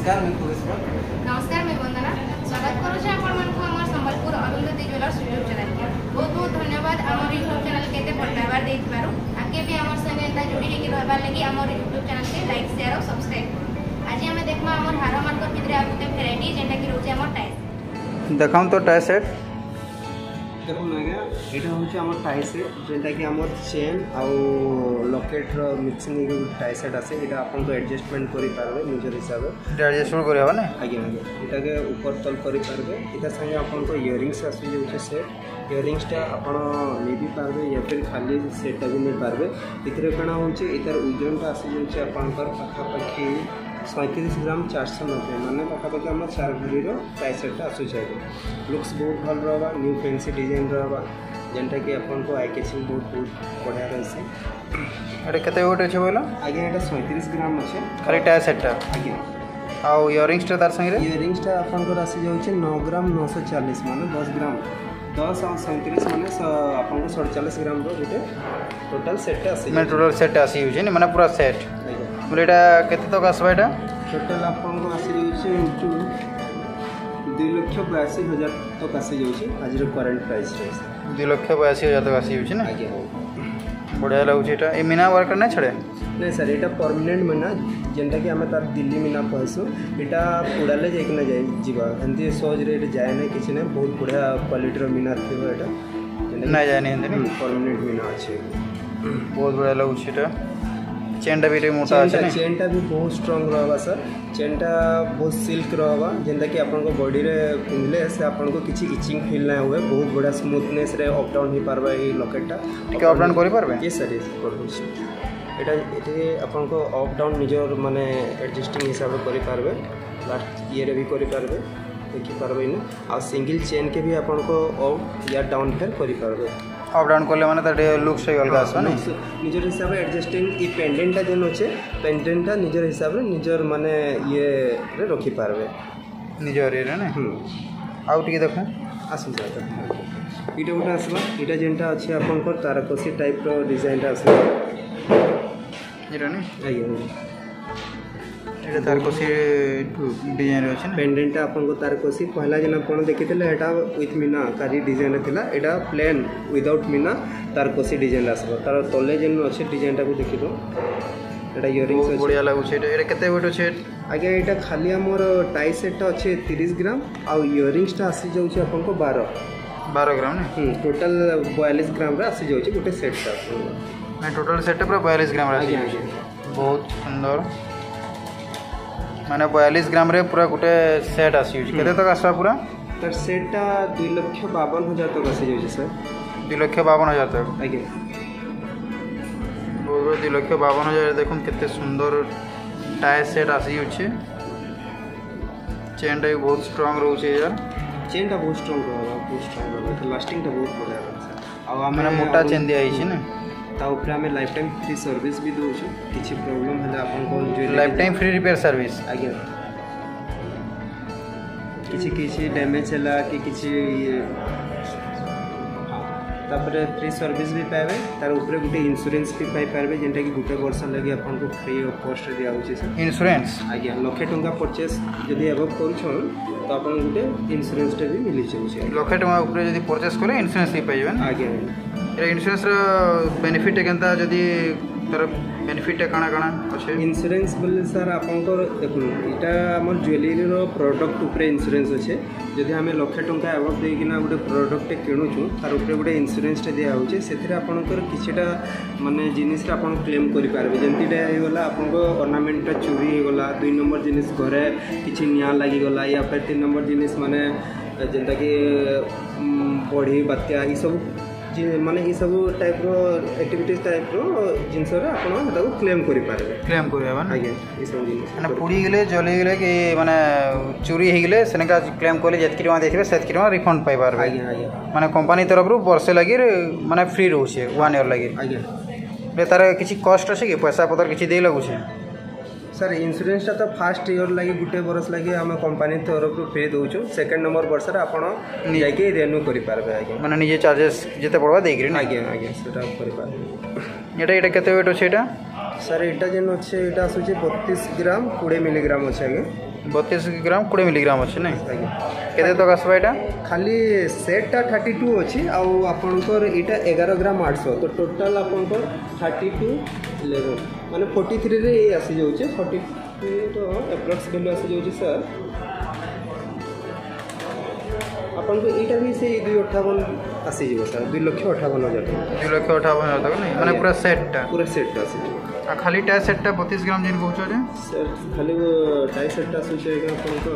नमस्कार मैं कुरेश्वर। नमस्कार मैं वंदना। स्वागत करुचे आपण मानकु हमर Sambalpur Arundhati jewellers YouTube channel के। बहुत बहुत धन्यवाद हमर यूट्यूब चैनल केते बढ़ावा देथिबारु। आगे भी हमर संगे एता जुड़ी हेकि रहबार लागि हमर यूट्यूब चैनल के लाइक शेयर और सब्सक्राइब करू। आज हमें देखमा हमर हार मार्कर भितरे आ गुटे वैरायटी जेंटा कि रोचे हमर टाइस देखाऊँ तो टाई सेट देखो आज्ञा यहाँ हूँ आम टाई सेट जेनटा कि आम चेन आउ लकेट्र मिक्सिंग टाई सेट आसे यहाँ आपको एडजस्टमेंट करेंगे निजर हिसाब से एडजस्टमेंट करवा ना आज्ञा आज्ञा यहाँ ऊपर तल करेंगे इतना संगे आपको इयरिंग्स आसी जाऊे सेट इयरिंग्सटा आप नहीं भी पारे या फिर खाली सेटा भी नहीं पारे इतने कण हो इतार ओजनटा आसी जाऊे आपंकर पाखापाखि 37 ग्राम 490 माने पाखापाखि आम 4 भरी टाई सेटा आसूचे लुक्स बहुत भल रहा न्यू फैंसी डिजाइन रहा जेनटा कि आपको आई कैचिंग बहुत बढ़िया रही केते वेट अच्छे बोलो आज्ञा यहाँ 37 ग्राम अच्छे खाली टाई सेटा आज्ञा आउ इयरिंग्सटा तार संगे इयरिंग्सटा आपंकर आसी जाऊे 9 ग्राम 940 माने 10 ग्राम 10 और 37 माने आपको 47 ग्राम गोटे टोटाल सेट आसी मैं टोटल सेट आसी होची नि माने पूरा सेट बोले एटा केते तक आसबा एटा टोटाल आपको आसी जाऊे 2,82,000 तक आसी जाऊे आज करंट प्राइस 2,82,000 तक आसी होची ना आज्ञा बढ़िया लगुची एटा ए मीना वर्क नहीं छड़े नहीं सर यहाँ परमानेंट मीना जेनटा कि आम तार दिल्ली मीना कहसु यहाँ पुड़ाले जाइना जावा एमती सहज जाए ना कि ना बहुत बढ़िया क्वालिटीर मीना थी नहीं जाए नहीं परमानेंट मीना अच्छे बहुत बढ़िया लगुची एटा चेनटा भी मोटा अच्छे चेनटा भी बहुत स्ट्रॉन्ग रहा सर चेनटा बहुत सिल्क रहा जेनटा कि आपको बॉडी रे पिंधले से आपको किसी इचिंग फील ना हुए बहुत बढ़िया स्मूथनेस रे अप डाउन हो पारबा ये लकेटटा अप डाउन करि पारबे ये सर ये आपको अप डाउन निजर माने एडजस्टिंग हिसाब से करेंगे लास्ट ये भी करेंगे देखिपारे ना आ सिंगल चेन के भी आपको अप या डाउन फेर करेंगे अप डाउन करले माने त लुक्स अलग आसबा ना निजर हिसाब से एडजस्टिंग ये पेंडेंटा जेन अच्छे पेंडेंटा निजर हिसाब से निजर माने ये रखी पारबे निजर रे ना आउ टिके देखो आसु सर इटा गोटे आसवा इटा जेनटा अच्छे आपंकर तारकसी टाइप रो डिजाइनटा आसवा एटा नहीं आज्ञा एटा तारकसी डिजाइन रे अछि ना पेंडेंटा आपको तारकसी पहला जेन आपण देखिथिले एटा विथ मीना कारी डिजाइन थिला एटा plane without Meena tarakasi design आसबो तार तले जेन अछि डिजाइनटा को देखिबो एटा इयरिंग्स अछि बढ़िया लागु छै एटा केते वेट अछि आगे एटा खाली हमर टाई सेट अछि 30 ग्राम आ इयरिंग्सटा आसी जाउ छै आपको 12 ग्राम ना टोटल 42 ग्राम रे आसी जाउ छै गोटे सेटटा मैं टोटल सेट पूरा 42 ग्राम रे आसी बहुत सुंदर माने 42 ग्राम रे पूरा गोटे सेट आसी केते तक आसबा पूरा तर सेटटा 2,52,000 तक आसी जाउ छै सर 2,52,000 तक आगे बहुत 2,52,000 देखो केते सुंदर टाई सेट आसी होचे चेनटा भी बहुत स्ट्रांग रहउचे यार चेनटा बहुत स्ट्रांग रहा लास्टिंगटा बहुत बढ़िया रहा आ माने मोटा चेन दिया आइछि ना ता ऊपर हमें लाइफ टाइम फ्री सर्विस भी दूँ किसी प्रॉब्लम है आपको life time free repair service आज्ञा किसी डैमेज है कि किसी तापर फ्री सर्विस भी पाइबे तार ऊपर गोटे इंश्योरेंस भी पाई पारे जेनटा कि गोटे वर्ष लगे आपको फ्री ऑफ कॉस्ट दिया होची सर इंश्योरेंस आज्ञा लाख टंका परचेस जदि एबव करूछन तो आपन गोटे इंश्योरेंस भी मिली जाउछे लाख टंका ऊपर जदि परचेस करे इंश्योरेंस भी पाइबे आज्ञा ए इंश्योरेंस रो बेनिफिट केनता जदि तर बेनिफिट काना काना अच्छे इंश्योरेंस बोले सर आपंकर देखो इटा हमर ज्वेलरी रो प्रोडक्ट ऊपर इंश्योरेंस अच्छे जदि हमें लाख टंका एबव देकिना गोटे प्रोडक्ट किणुछु तार ऊपर गोटे इंश्योरेंस दिया होचे सेथिरे आपनकर किछटा माने जिनिस रा आपन क्लेम करि पारबे जेंतिटा हे गला आपनको ऑर्नामेंट चोरी हे गला 2 नंबर जिनिस घरे किछि निया लागि गला या फिर 3 नंबर जिनिस माने जेंता कि बढ़ी बात्या ई सब माने ये सब टाइप रो एक्टिविटीज टाइप रो जिनस रे आपण हता को क्लेम करि पारबे क्लेम करबा ना आगे ये सब जिनिस माने पुड़ी गेले जली गेले कि माने चोरी हे गेले सेनका क्लेम करले जेतकी टका देथिबे सेतकी टका रिफंड पाइ पारबे आगे माने कंपनी तरफ रो वर्षे लागि माने फ्री रहउछे 1 ईयर लागि आगे ले तार किछि कॉस्ट अछि कि पैसा पतर किछि दे लागुछे सर इंश्योरेंसटा तो फास्ट ईयर लगे गोटे बरस लगे आम कंपनी तरफ फ्री दूचु सेकेंड नंबर वर्ष आपड़ जाकि रेन्यू करेंगे आगे मैंने निजे चार्जेस जिते पड़वा देख आगे आगे से ये केते वेट अच्छे सर यहाँ जेन अच्छे यहाँ आसूँ 32 ग्राम 20 मिलीग्राम अच्छे आगे 32 ग्राम 20 मिलीग्राम अच्छे ना आज्ञा केते तक आसबा एटा खाली सेटा 32 अच्छी आउ आपणकर इटा 11 ग्राम 800 तो टोटाल आपणकर 32 11 माने 43 रे आसी जाउचे 43 तो एप्रोक्स वैल्यू आसी जाउचे सर आपन को इटा भी से 258 आसी जीवो सर 2,58,000 2,58,000 तक नहीं माने पूरा सेट आसी जीवो आ खाली टाई सेट 32 ग्राम जिन कहछो रे सर खाली वो टाई सेट आसी छै आपन को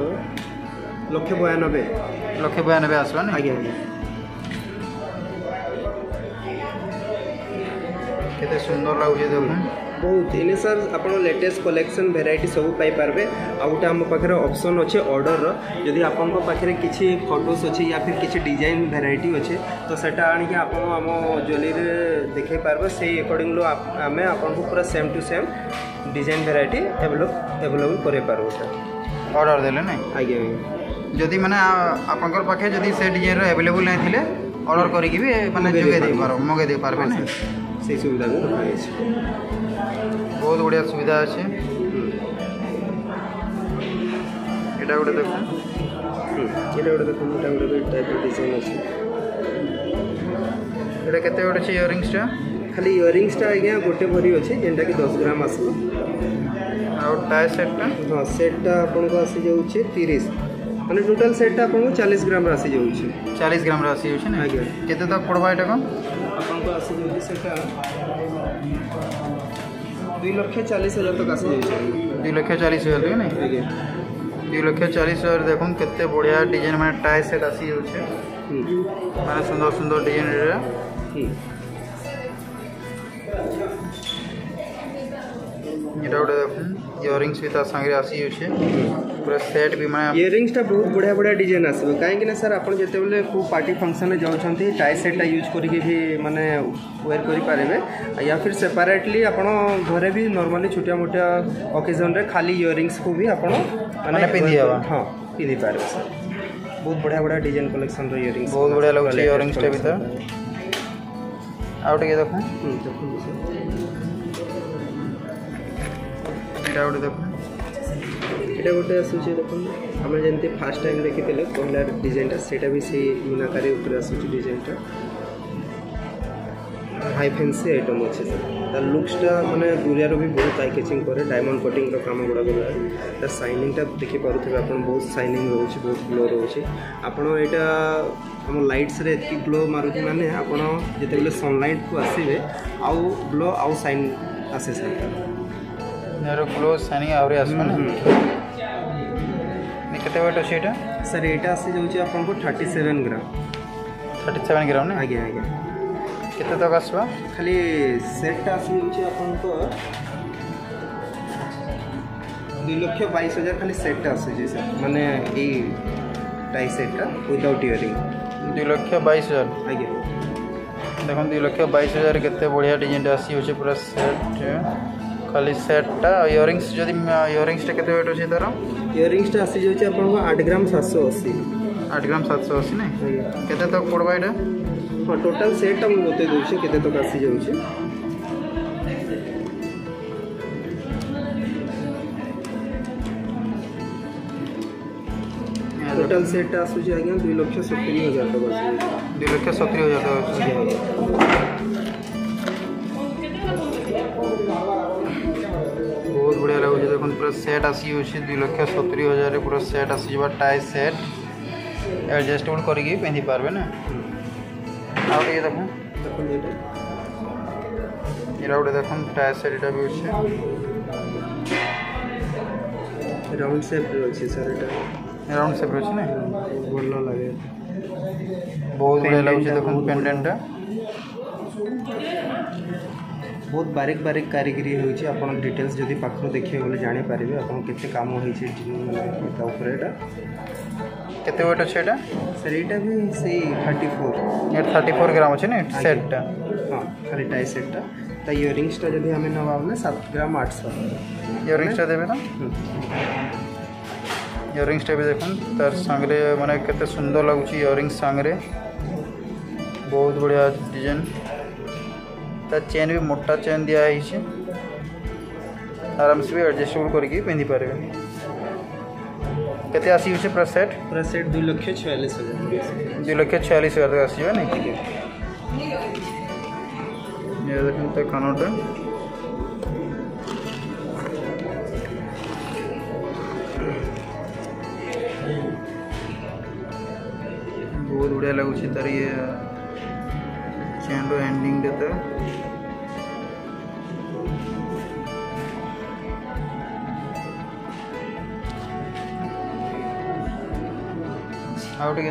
192 आसबा ना आज्ञा आज्ञा केते सुंदर लागुचे देखो बहुत इने सर आप लेटेस्ट कलेक्शन वेराइटी सब पाई पारबे आ गोटे आम पाखे ऑप्शन अच्छे ऑर्डर यदि आपन पाखे किसी फोटोज अच्छे या फिर किसी डिजाइन वेराइटी अच्छे तो सेटा आनिक आप आम ज्वेलरी देखे पारबे से अकॉर्डिंग आम आपको पूरा same to same design variety available करे पारबो ऑर्डर देले ना आज्ञा जदि माने आपनकर पाखे जदि से डिजाइन रो अवेलेबल नै थिले ऑर्डर करिकि भी माने जोगे दे पारो मगे दे पारबे ना से सुविधा भी रखा है बहुत बढ़िया सुविधा अच्छे एटा गोटे देखो टाइप डिजाइन अच्छे एटा केते गोटे छै इयरिंग्सटा खाली इयरिंग्सटा आज्ञा गोटे भरी अच्छे जेनटा कि 10 ग्राम आसो और टाई सेटटा हाँ सेटटा आपन को आसी जाउछे 30 माने टोटल सेटटा आपन को 40 ग्राम आसी जाउछे 40 ग्राम आसी जाउछे ना आज्ञा केते तक पड़बा एटा को आपन को आसी जाउछे सेटा 2,40,000 तक आसी जाउछे 2,40,000 ना आज्ञा 2,40,000 देखो केते बढ़िया डिजाइन माने टाई सेट आसी जाउछे माने सुंदर सुंदर डिजाइन रे एटा गोटे देखो इयरिंग्स भी ता संगे आसी जाउछे पूरा सेट भी माने इयरिंग्सटा बहुत बढ़िया बढ़िया डिजाइन आसबे काहे ना सर आपन जेते बेले को पार्टी फंक्शन में जाउछंती टाई सेटटा यूज करके भी माने वेयर करि पारेबे या फिर सेपरेटली आपन घरे भी नॉर्मली छोटा मोटा ओकेजन रे खाली इयरिंग्स को भी आपन माने पिंदी हवा हां पिंदी पारे सर बहुत बढ़िया बढ़िया डिजाइन कलेक्शन रो इयरिंग्स बहुत बढ़िया लागछ इयरिंग्स टा भी था आउट के देखो एटा गोटे देखो एटा गोटे आसुचे देखो आम जमी फास्ट टाइम देखी पहला डिजाइनटा सेटा भी से मीनाकारी ऊपर आसुचे डिजाइनटा हाई फैंसी आइटम अच्छे सर तार लुक्सटा माने दुरियार भी बहुत आई कैचिंग करे डायमंड कटिंग रो काम गुड़ा गला तार शाइनिंगटा देखि पारुथबे आपण बहुत शाइनिंग रोचे बहुत ग्लो रोचे आपण एटा हम लाइट्स रे एति ग्लो मारुथि माने आपण जेते बेले सनलाइट को आसीबे आउ ग्लो आउ शाइन आसे सर नेरो ग्लो शाइनिंग आवरे आसबा ना केते वेट अछि एटा सर एटा आसी जाउची आपन को 37 ग्राम ना आज्ञा आज्ञा केते तक आसबा खाली सेटटा आसी जाउची आपन को 2,22,000 खाली सेटटा आसी सर माने ई टाई सेटटा विदाउट इयरिंग 2,22,000 आज्ञा देखो 2,22,000 केते बढ़िया डिजाइन आसी होचे पूरा सेट खाली सेटटा इयरिंग्स जदि इयरिंग्स टा केते वेट अछि तारा इयरिंग्सटा आसी जाउची आपन को 8 ग्राम 780 8 ग्राम 780 नै केते तक पड़बा एटा हाँ टोटल सेटटा मु बते दउछि केते तक आसी जाउछि टोटल सेटटा आसुछि आज्ञा 2,70,000 तक आसी 2,70,000 तक आसी बहुत बढ़िया लगुच देखो पूरा सेट आसी 2,70,000 पूरा सेट आसी टाई सेट एडजस्टेबल करके पिंधि पारबे ना आ ये देखो एरा गोटे देखो टाई सेट एटा भी अछि राउंड शेप रे अछि सर एटा राउंड शेप रे अछि ना बढ़िया लागे बहुत बढ़िया लगुच देखो पेंडेंटटा बहुत बारीक बारीक कारीगरी होची आपण डिटेल्स जदी पाखरो देखिए बोले जानि पारिबे आपण केते काम होई छै ता ऊपर एटा केते वेट अछि एटा सर एटा भी से 34 ये 34 ग्राम अछि ने सेटटा हां खाली टाई सेटटा ता इयरिंग्स ता जदी हमें नवा बोले 7 ग्राम 800 इयरिंग्स ता देबे ना इयरिंग्स टा भी देखुन तार संगरे माने केते सुंदर लागुची इयरिंग्स संगरे बहुत बढ़िया डिजाइन ता चेन भी मोटा चेन दिया है आराम से भी एडजस्टेबल करके पिंधि पारे केते आसी होचे पूरा सेट 2,46,000 2,46,000 तक आसी नहीं ये देखो तो कानोटा बहुत बढ़िया लगुच तार ये चेन रो एंडिंग देता आउट के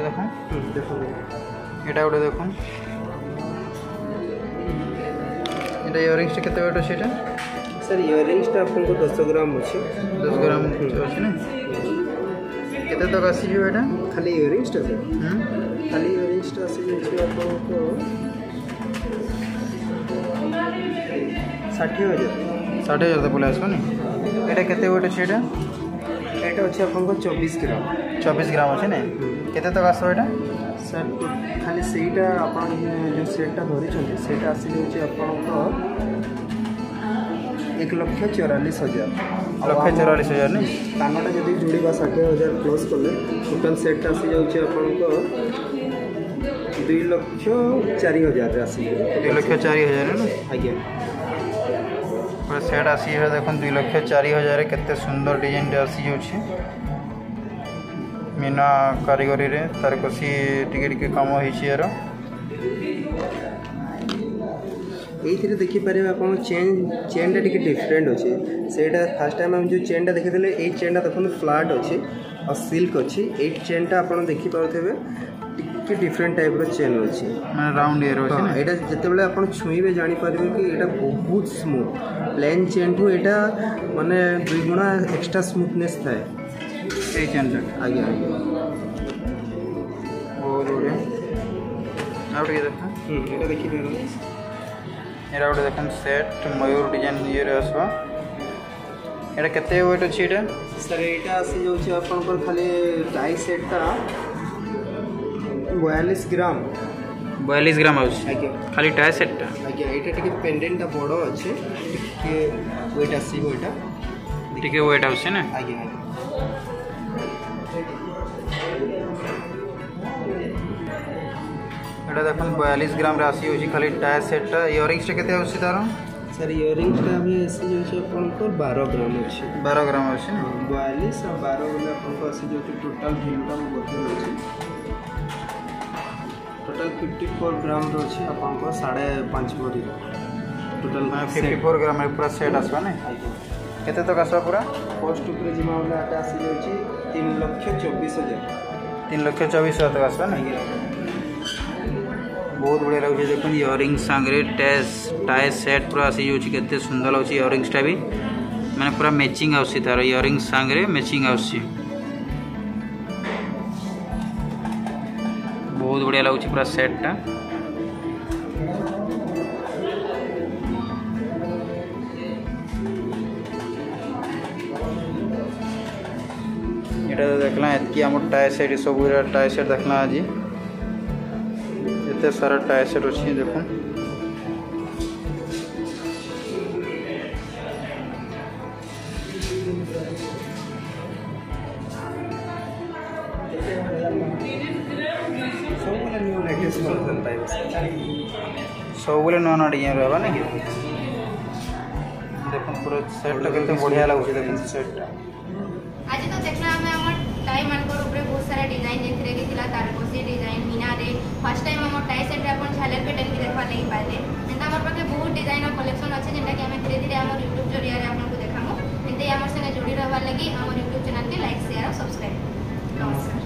देखो एटा गोटे देखो एटा इयरिंग्स केते वेट अछि एटा सर इयरिंग्स आपको 10 ग्राम अच्छे 10 ग्राम अछि ना केते तक आसी जो एटा खाली इयरिंग्स खाली इयरिंग्स आसी आपको 60,000 60,000 बोले आसो नी एटा केते वेट अछि एटा एटा अच्छे आपको 24 ग्राम 24 ग्राम अछि ना केते तक आसो एटा सर खाली सेटा अपन जो सेटा धरी छथि सेटा आसी जाउची आपको 1,44,000 1,44,000 नहीं कानटा जदि जोड़ा 60,000 प्लस कले टोटाल सेट आसी जाउची आपको 2,04,000 आसी 2,04,000 ना आज्ञा पूरा सेट आसी है देखो 2,04,000 केते सुंदर डिजाइन आसी जाउची मीना कारीगरी रे तार कसी टिके टिके काम होइछि यार ये देखिपारे आप चेन टिके डिफरेंट अच्छे सेटा फास्ट टाइम हम जो चेन देखी ये चेन देखो फ्लाट अच्छे और सिल्क अच्छी ये चेन आप देखिपे टिके डिफरेंट टाइप रो चेन अच्छी माने राउंड एयर अछि ना एटा जतेबेले आपण छुईबे जानि पारबे कि एटा बहुत स्मूथ प्लेन चेन ठू एटा माने 2 गुणा एक्स्ट्रा स्मूथनेस थाए ए चेन आज्ञा बहुत बढ़िया आउट के देखा एटा देखि पारो एटा गोटे देखन सेट मयूर डिजाइन ये रहसबा एटा केते वेट अछि एटा सर एटा आसी जाउछि आपनकर खाली टाई सेटटा 42 ग्राम 42 ग्राम आउछि आज्ञा खाली टाई सेटटा आज्ञा एटा टिके पेंडेंटटा बड़ो अछि टिके वेट आसीबो एटा टिके वेट आउछि ना आज्ञा एटा देखन 42 ग्राम रे आसी होछि खाली टाई सेटटा इयरिंग्स केते आउछि तार सर इयरिंग्स भी आसी जाउछि आपनकर 12 ग्राम अछि 12 ग्राम आउछि ना 42 और 12 बोले आपनको आसी जाउछि टोटल वैल्यूटा बदल अछि टोटल 54 ग्राम रो अछि आपनको 5.5 भरी टोटल 54 ग्राम रे पूरा सेट आसबा ना केते तक आसबा पूरा पोस्ट ऊपर जिमा वाला आटा आसी जाउछि 3,24,000 3,24,000 तक आसबा ना बहुत बढ़िया लगे देखो इयरिंग सांगरे टाई सेट पूरा आसी जाउछि केते सुंदर लाउछि इयरिंग्सटा भी माने पूरा मैचिंग आउछि तार इयरिंग सांगरे मैचिंग आउछि बहुत बढ़िया लाଗୁଛି पूरा सेटटा एटा देखला एतकी हम टाई सेट सब टाई सेट देखला आज एते सारा टाई सेट अछि देखो सब बोले नुआ नुआ डिजाइन रहबा ना देखो पूरा सेटटा केते बढ़िया लागुଛି देखो सेटटा आज तो देखना हमें हमर टाई मानकर ऊपर बहुत सारा डिजाइन जेथरे के थिला तारकोसी डिजाइन मीना रे फर्स्ट टाइम हमर टाई सेट रे अपन झालर पैटर्न भी देखबा लगी पाले एंता हमर पाके बहुत डिजाइन और कलेक्शन अछि जेंटा कि हमें धीरे धीरे हमर YouTube जरिया रे आपन को देखामो एंते हमर संगे जुड़ी रहबा लगी हमर YouTube चैनल के लाइक शेयर और सब्सक्राइब नमस्कार।